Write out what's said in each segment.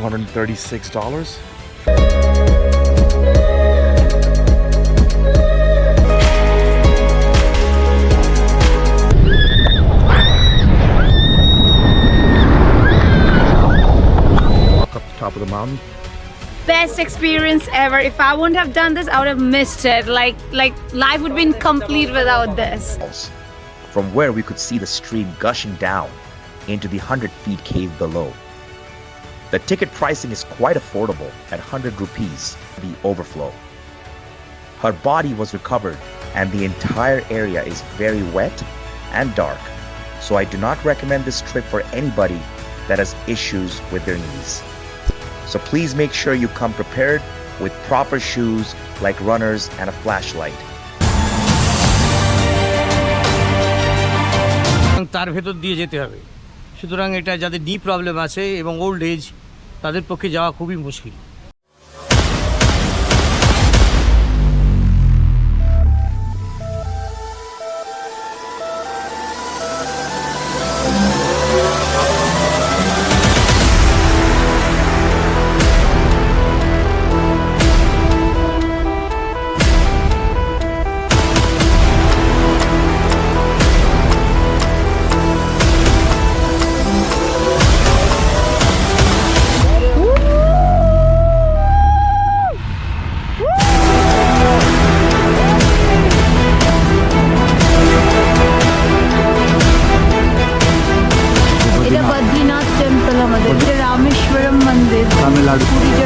$236. Walk up the top of the mountain. Best experience ever. If I wouldn't have done this, I would have missed it. Like life would be incomplete without this. From where we could see the stream gushing down into the 100-feet cave below. The ticket pricing is quite affordable at 100 rupees, the overflow. Her body was recovered and the entire area is very wet and dark, so I do not recommend this trip for anybody that has issues with their knees. So please make sure you come prepared with proper shoes like runners and a flashlight. তার ভেতর দিয়ে যেতে হবে, সুতরাং এটা যাদের নি problem আছে এবং ওল্ড এজ তাদের পক্ষে যাওয়া খুবই মুশকিল।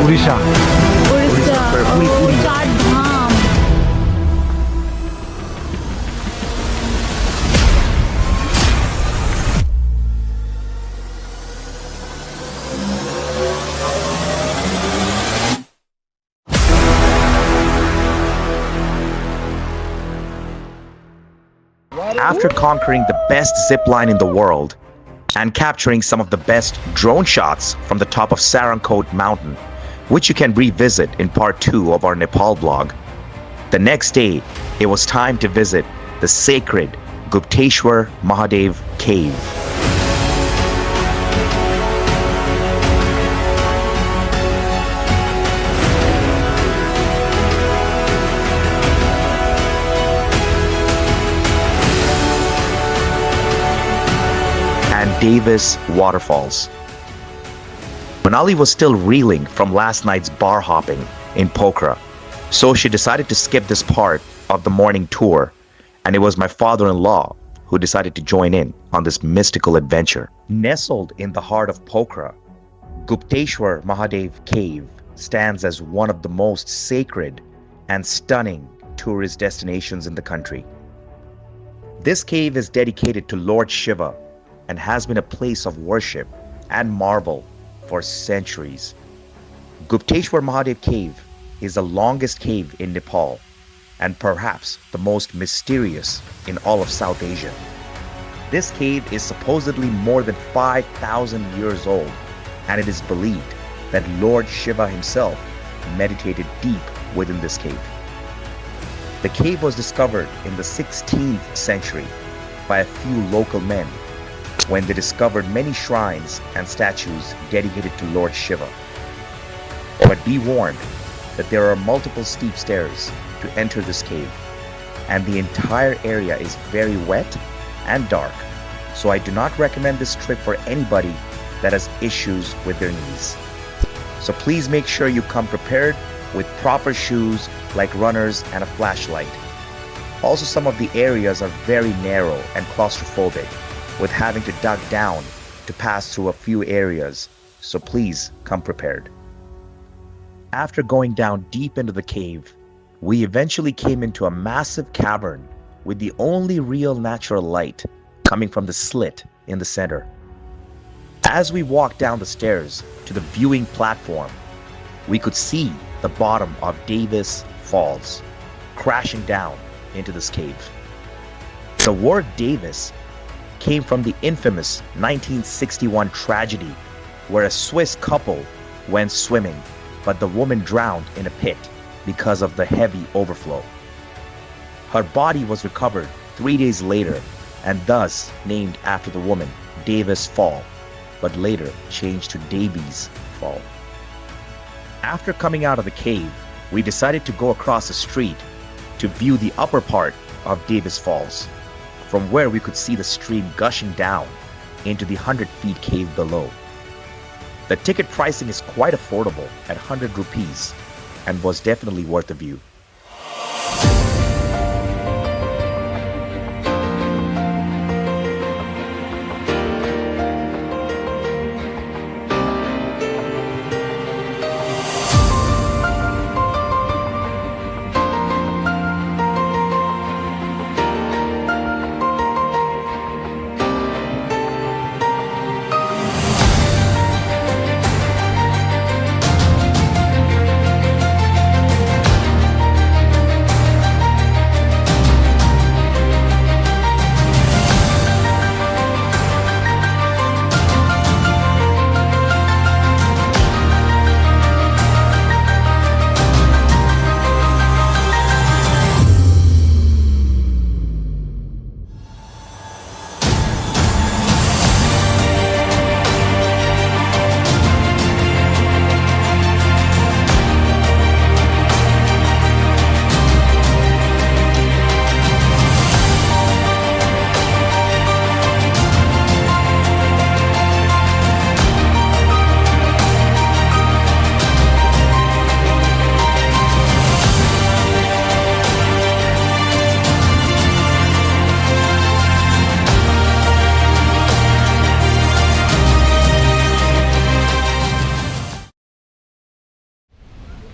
Odisha. After conquering the best zip line in the world and capturing some of the best drone shots from the top of Sarangkot mountain, which you can revisit in part 2 of our Nepal vlog, the next day it was time to visit the sacred Gupteshwar Mahadev Cave. Devi's waterfalls. Manali was still reeling from last night's bar hopping in Pokhara, so she decided to skip this part of the morning tour, and it was my father-in-law who decided to join in on this mystical adventure. Nestled in the heart of Pokhara, Gupteshwar Mahadev Cave stands as one of the most sacred and stunning tourist destinations in the country. This cave is dedicated to Lord Shiva and has been a place of worship and marvel for centuries. Gupteshwar Mahadev Cave is the longest cave in Nepal and perhaps the most mysterious in all of South Asia. This cave is supposedly more than 5,000 years old, and it is believed that Lord Shiva himself meditated deep within this cave. The cave was discovered in the 16th century by a few local men when they discovered many shrines and statues dedicated to Lord Shiva. But be warned that there are multiple steep stairs to enter this cave, and the entire area is very wet and dark, so I do not recommend this trip for anybody that has issues with their knees. So please make sure you come prepared with proper shoes like runners and a flashlight. Also, some of the areas are very narrow and claustrophobic, with having to duck down to pass through a few areas, so please come prepared. After going down deep into the cave, we eventually came into a massive cavern with the only real natural light coming from the slit in the center. As we walked down the stairs to the viewing platform, we could see the bottom of Devi's Falls crashing down into this cave. The word Devis came from the infamous 1961 tragedy where a Swiss couple went swimming, but the woman drowned in a pit because of the heavy overflow. Her body was recovered 3 days later and thus named after the woman, Devi's Fall, but later changed to Devi's Fall. After coming out of the cave, we decided to go across the street to view the upper part of Davis Falls, from where we could see the stream gushing down into the 100 feet cave below. The ticket pricing is quite affordable at 100 rupees and was definitely worth the view.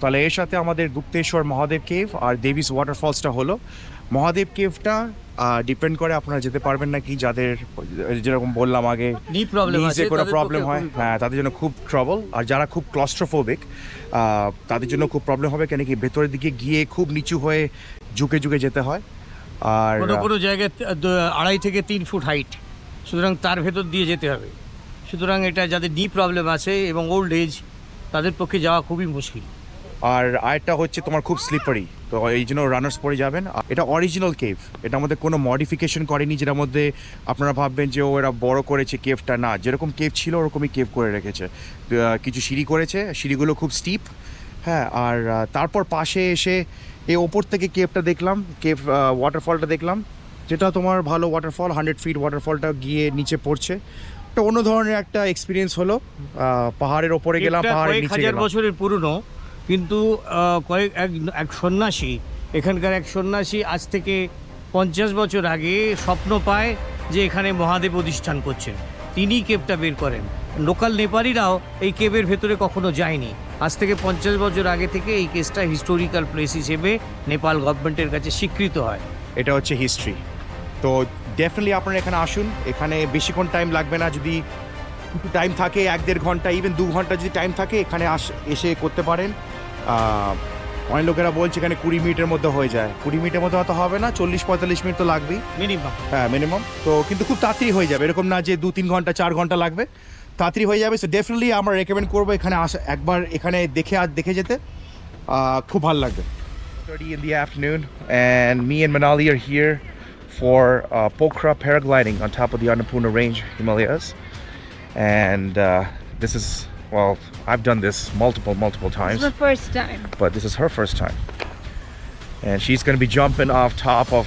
তাহলে এর সাথে আমাদের Gupteshwar Mahadev cave আর দেবীস ওয়াটারফলসটা হলো। Mahadev কেভটা depend করে আপনারা যেতে পারবেন নাকি, যাদের যেরকম বললাম আগে নি প্রবলেম আছে, কোনো প্রবলেম হয়, হ্যাঁ তাদের জন্য খুব ট্রাবল। আর যারা খুব ক্লস্ট্রোফোবিক তাদের জন্য খুব প্রবলেম হবে, কেন কি ভেতরের দিকে গিয়ে খুব নিচু হয়ে ঝুঁকে ঝুঁকে যেতে হয়। আর কোনো জায়গায় 2.5 থেকে 3 ফুট হাইট, সুতরাং তার ভেতর দিয়ে যেতে হবে। সুতরাং এটা যাদের নি প্রবলেম আছে এবং ওল্ড এজ তাদের পক্ষে যাওয়া খুবই মুশকিল। আর আরেকটা হচ্ছে তোমার খুব স্লিপারি, তো এই জন্য রানার্স পরে যাবেন। এটা অরিজিনাল কেভ, এটার মধ্যে কোনো মডিফিকেশন করেনি যেটার মধ্যে আপনারা ভাববেন যে ও এরা বড় করেছে কেভটা। না, যেরকম কেভ ছিল ওরকমই কেভ করে রেখেছে। কিছু সিঁড়ি করেছে, সিঁড়িগুলো খুব স্টিপ, হ্যাঁ। আর তারপর পাশে এসে এই ওপর থেকে কেভটা দেখলাম, কেভ ওয়াটারফলটা দেখলাম, যেটা তোমার ভালো ওয়াটারফল, 100 ফিট ওয়াটারফলটা গিয়ে নিচে পড়ছে। একটা অন্য ধরনের একটা এক্সপিরিয়েন্স হলো। পাহাড়ের ওপরে গেলাম, পাহাড়ের নিচে হাজার গেলাম। বছরের পুরনো, কিন্তু এক সন্ন্যাসী, এখানকার এক সন্ন্যাসী আজ থেকে 50 বছর আগে স্বপ্ন পায় যে এখানে মহাদেব অধিষ্ঠান করছেন, তিনি কেভটা বের করেন। লোকাল নেপালিরাও এই কেভের ভেতরে কখনো যায়নি। আজ থেকে 50 বছর আগে থেকে এই কেসটা হিস্টোরিক্যাল প্লেস হিসেবে নেপাল গভর্নমেন্টের কাছে স্বীকৃত হয়। এটা হচ্ছে হিস্ট্রি। তো ডেফিনেটলি আপনারা এখানে আসুন, এখানে বেশিক্ষণ টাইম লাগবে না। যদি টাইম থাকে 1-1.5 ঘন্টা, ইভেন 2 ঘন্টা যদি টাইম থাকে, এখানে এসে করতে পারেন। অনেক লোকেরা বলছে এখানে 20 মিনিটের মধ্যে হয়ে যায়। 20 মিনিটের মধ্যে হয়তো হবে না, 40-45 মিনিট তো লাগবেই মিনিমাম। হ্যাঁ মিনিমাম। তো কিন্তু খুব তাড়াতাড়ি হয়ে যাবে, এরকম না যে 2-3 ঘন্টা 4 ঘন্টা লাগবে, তাড়াতাড়ি হয়ে যাবে। সো ডেফিনেটলি আমরা রেকমেন্ড করবো এখানে একবার এখানে দেখে যেতে, খুব ভালো লাগবে। 30 in the afternoon and me and Manali are here for Pokhara paragliding on top of the Annapurna range, Himalayas. And this is, well, I've done this multiple times. It's my first time. But this is her first time. And she's going to be jumping off top of,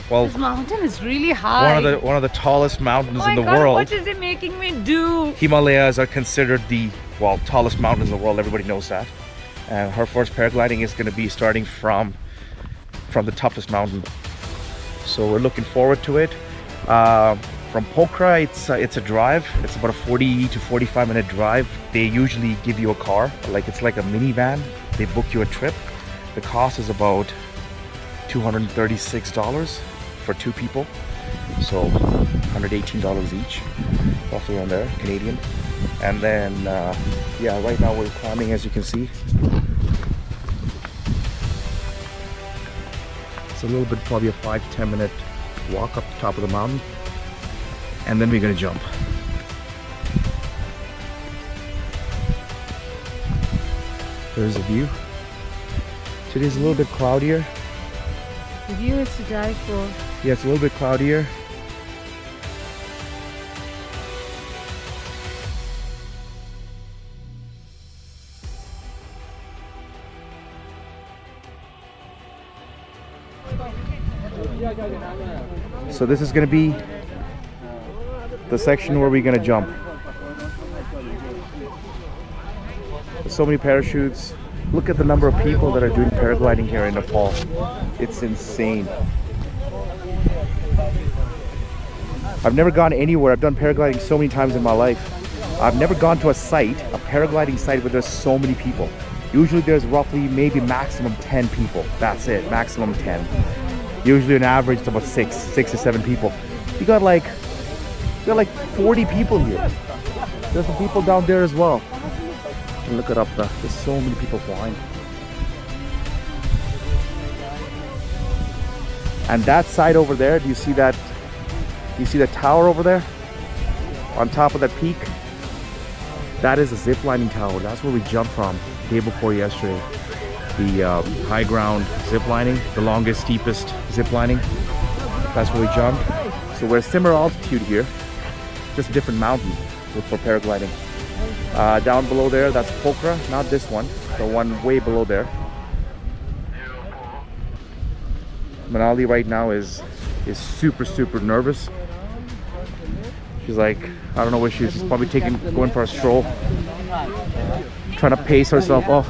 well, This mountain is really high. one of the tallest mountains Oh in my the God, world. what is it making me do? Himalayas are considered the, well, tallest mountains in the world. Everybody knows that. And her first paragliding is going to be starting from the toughest mountain. So we're looking forward to it. From Pokhara, it's a drive. It's about a 40 to 45 minute drive. They usually give you a car, it's like a minivan. They book you a trip. The cost is about $236 for 2 people. So $118 each, roughly around there, Canadian. And then, yeah, right now we're climbing, as you can see. It's a little bit, probably a 5-10 minute walk up the top of the mountain, and then we're gonna jump. There's a view. Today's a little bit cloudier. The view is to die for. Yeah, it's a little bit cloudier. So this is gonna be the section where we're gonna jump. There's so many parachutes. Look at the number of people that are doing paragliding here in Nepal. It's insane. I've never gone anywhere. I've done paragliding so many times in my life. I've never gone to a site, a paragliding site, where there's so many people. Usually there's roughly maybe maximum 10 people. That's it, maximum 10. Usually on average it's about 6 to 7 people. You got like 40 people here. There's some people down there as well. And look it up there. There's so many people flying. And that side over there, do you see that? You see the tower over there? On top of that peak? That is a zip lining tower. That's where we jumped from day before yesterday. The high ground zip lining, the longest, steepest zip lining. That's where we jumped. So we're similar altitude here, just a different mountain for paragliding. Down below there, that's Pokhara, not this one, the one way below there. Manali right now is super nervous. She's like, I don't know where she's probably going for a stroll, trying to pace herself. Oh.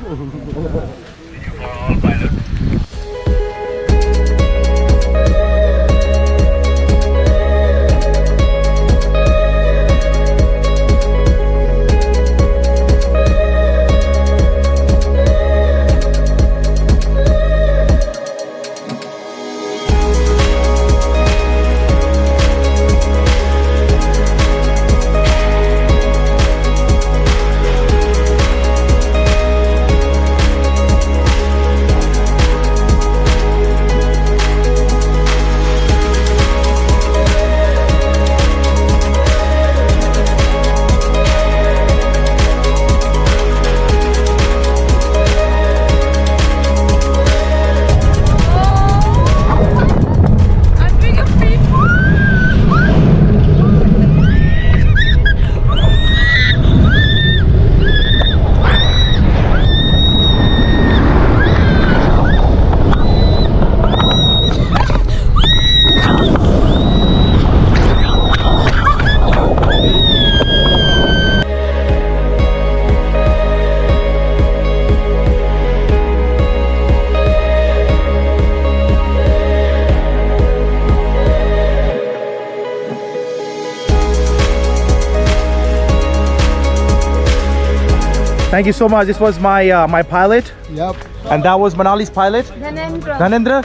Thank you so much. This was my my pilot. Yep. And that was Manali's pilot. Dhanendra. Dhanendra?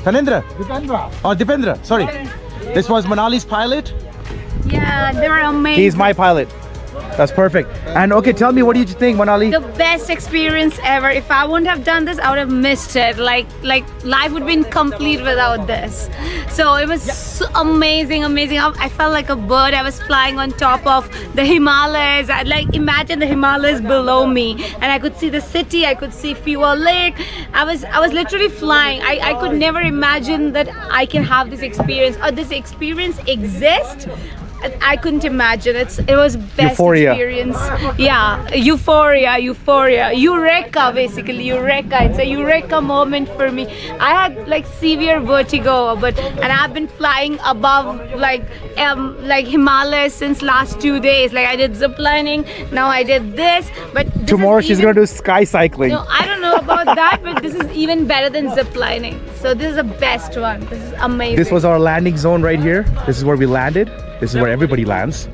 Dhanendra? Dipendra. Oh, Dipendra. Sorry. This was Manali's pilot. Yeah, they were amazing. He's my pilot. That's perfect. And okay, tell me, what did you think, Manali? The best experience ever. If I wouldn't have done this, I would have missed it. Like life would have been complete without this. So it was so amazing. I felt like a bird. I was flying on top of the Himalayas. I like imagine the Himalayas below me, and I could see the city. I could see Fewer Lake. I was literally flying. I could never imagine that I can have this experience or this experience exists. I couldn't imagine. It was best Euphoria. experience. Yeah, euphoria. Eureka, basically. Eureka. It's a eureka moment for me. I had like severe vertigo, and I've been flying above like Himalayas since last 2 days. Like I did zip lining, now I did this. But this Tomorrow is she's even- gonna do sky cycling. No, I don't know about that, but this is even better than zip lining. So this is the best one. This is amazing. This was our landing zone right here. This is where we landed. This is where everybody lands.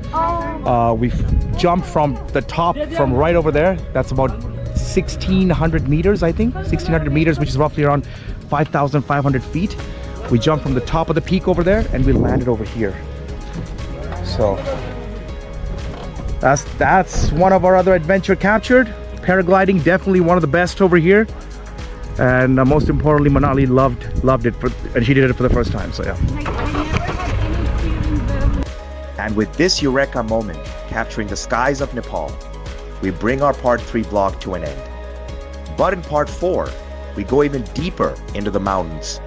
We've jumped from the top, from right over there. That's about 1,600 meters, I think. 1,600 meters, which is roughly around 5,500 feet. We jumped from the top of the peak over there, and we landed over here. So that's one of our other adventure captured. Paragliding, definitely one of the best over here. And most importantly, Manali loved it, and she did it for the first time. So yeah. And with this Eureka moment, capturing the skies of Nepal, we bring our part 3 vlog to an end. But in part 4, we go even deeper into the mountains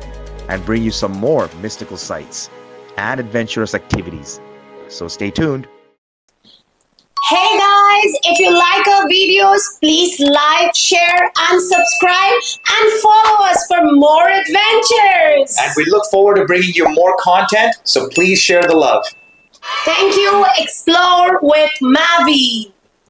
and bring you some more mystical sights and adventurous activities. So stay tuned. Hey guys, if you like our videos, please like, share and subscribe and follow us for more adventures. Yes. And we look forward to bringing you more content, so please share the love. Thank you, Xplore with Maavi.